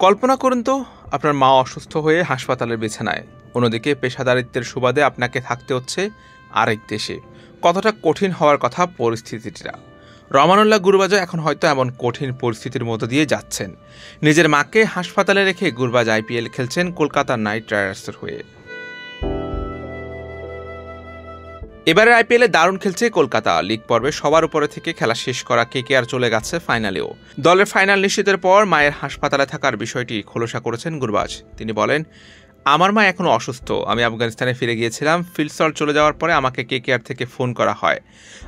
কল্পনা করুন তো, আপনার মা অসুস্থ হয়ে হাসপাতালের বিছানায়, অন্যদিকে পেশাদারিত্বের সুবাদে আপনাকে থাকতে হচ্ছে আরেক দেশে। কতটা কঠিন হওয়ার কথা পরিস্থিতিটা। রমানুল্লাহ গুরবাজ এখন হয়তো এমন কঠিন পরিস্থিতির মধ্য দিয়ে যাচ্ছেন। নিজের মাকে হাসপাতালে রেখে গুরবাজ আইপিএল খেলছেন কলকাতা নাইট রাইডার্সের হয়ে। এবারে আইপিএলে দারুণ খেলছে কলকাতা। লিগ পর্বে সবার উপরে থেকে খেলা শেষ করা কেকেআর চলে গেছে ফাইনালেও। দলের ফাইনাল নিশ্চিতের পর মায়ের হাসপাতালে থাকার বিষয়টি খোলসা করেছেন গুরবাজ। তিনি বলেন, আমার মা এখনও অসুস্থ। আমি আফগানিস্তানে ফিরে গিয়েছিলাম। ফিল্ড সল্ট চলে যাওয়ার পরে আমাকে কেকেআর থেকে ফোন করা হয়।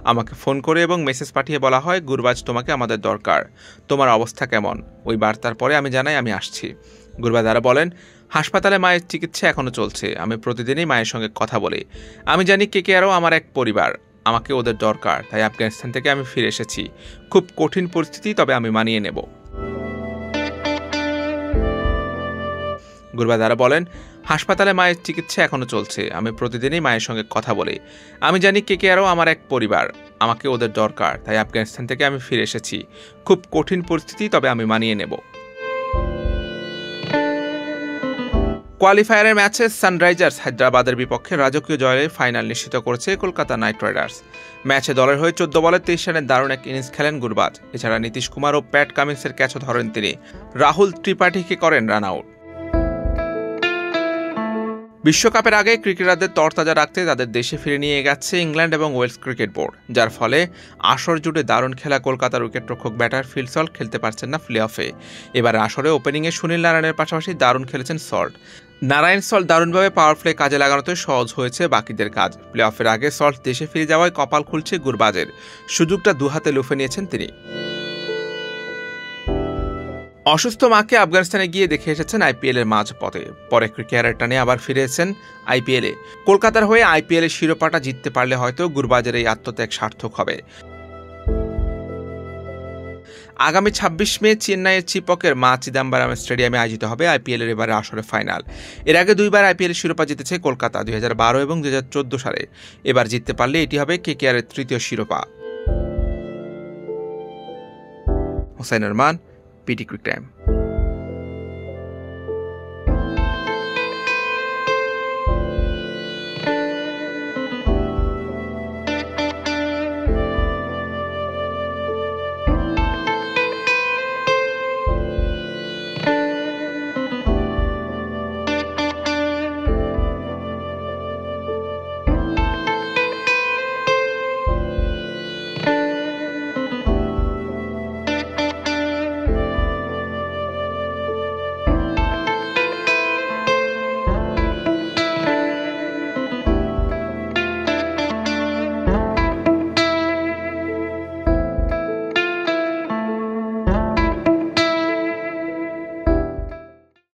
আমাকে ফোন করে এবং মেসেজ পাঠিয়ে বলা হয়, গুরবাজ তোমাকে আমাদের দরকার, তোমার অবস্থা কেমন। ওই বার্তার পরে আমি জানাই আমি আসছি। গুরবাজ আরও বলেন, হাসপাতালে মায়ের চিকিৎসা এখনও চলছে। আমি প্রতিদিনই মায়ের সঙ্গে কথা বলি। আমি জানি কেকেআরও আমার এক পরিবার, আমাকে ওদের দরকার, তাই আফগানিস্তান থেকে আমি ফিরে এসেছি। খুব কঠিন পরিস্থিতি, তবে আমি মানিয়ে নেব। গুরবাজ আরও বলেন, হাসপাতালে মায়ের চিকিৎসা এখনও চলছে। আমি প্রতিদিনই মায়ের সঙ্গে কথা বলি। আমি জানি কেকেআরও আমার এক পরিবার, আমাকে ওদের দরকার, তাই আফগানিস্তান থেকে আমি ফিরে এসেছি। খুব কঠিন পরিস্থিতি, তবে আমি মানিয়ে নেব। কোয়ালিফায়ারের ম্যাচে সানরাইজার্স হায়দ্রাবাদের বিপক্ষে রাজকীয় জয়ে ফাইনাল নিশ্চিত করেছে কলকাতা নাইট রাইডার্স। ম্যাচে দলের হয়ে 14 বলে 23 রানের দারুণ এক ইনিংস খেলেন গুরবাজ। এছাড়া নীতিশ কুমার ও প্যাট কামিন্সের ক্যাচও ধরেন তিনি। রাহুল ত্রিপাঠীকে করেন রান আউট। বিশ্বকাপের আগে ক্রিকেটারদের তরতাজা রাখতে তাদের দেশে ফিরে নিয়ে গেছে ইংল্যান্ড এবং ওয়েলস ক্রিকেট বোর্ড, যার ফলে আসর জুড়ে দারুণ খেলা কলকাতার উইকেটরক্ষক ব্যাটার ফিল সল্ট খেলতে পারছেন না প্লে অফে। এবার আসরে ওপেনিংয়ে সুনীল নারায়ণের পাশাপাশি দারুণ খেলেছেন সল্ট। নারায়ণ সল্ট দারুণভাবে পাওয়ার প্লে কাজে লাগানোতে সহজ হয়েছে বাকিদের কাজ। প্লে অফের আগে সল্ট দেশে ফিরে যাওয়ায় কপাল খুলছে গুরবাজের। সুযোগটা দুহাতে লুফে নিয়েছেন তিনি। অসুস্থ মাকে আফগানিস্তানে গিয়ে দেখে এসেছেন আইপিএলের মাঝপথে। পরে কেকেআরের টানে আবার ফিরেছেন আইপিএলে। কলকাতার হয়ে আইপিএলের শিরোপাটা জিততে পারলে হয়তো গুরবাজের এই আত্মত্যাগ সার্থক হবে। আগামী 26 মে চেন্নাইয়ের চিপকের মা চিদাম্বরম স্টেডিয়ামে আয়োজিত হবে আইপিএলের এবারে আসরে ফাইনাল। এর আগে দুইবার আইপিএলের শিরোপা জিতেছে কলকাতা, 2012 এবং 2014 সালে। এবার জিততে পারলে এটি হবে কেকেআরের তৃতীয় শিরোপা। Hossain Arman, PT cric time.